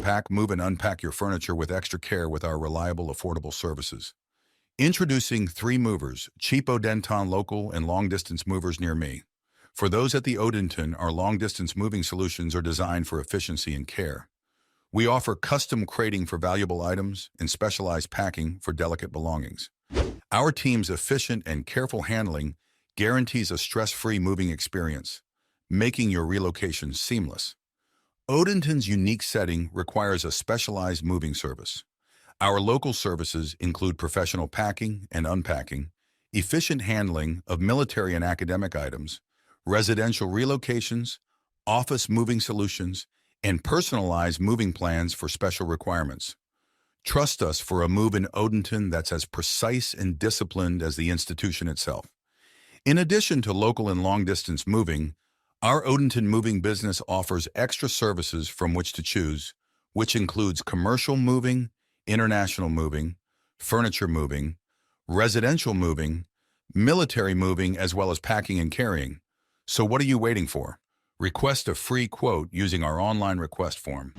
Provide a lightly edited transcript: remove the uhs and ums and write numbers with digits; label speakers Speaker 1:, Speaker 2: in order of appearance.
Speaker 1: pack, move, and unpack your furniture with extra care with our reliable, affordable services. Introducing 3 movers, cheap Odenton local and long-distance movers near me. For those at the Odenton, our long-distance moving solutions are designed for efficiency and care. We offer custom crating for valuable items and specialized packing for delicate belongings. Our team's efficient and careful handling guarantees a stress-free moving experience, making your relocation seamless. Odenton's unique setting requires a specialized moving service. Our local services include professional packing and unpacking, efficient handling of military and academic items, residential relocations, office moving solutions, and personalized moving plans for special requirements. Trust us for a move in Odenton that's as precise and disciplined as the institution itself. In addition to local and long-distance moving, our Odenton moving business offers extra services from which to choose, which includes commercial moving, international moving, furniture moving, residential moving, military moving, as well as packing and carrying. So what are you waiting for? Request a free quote using our online request form.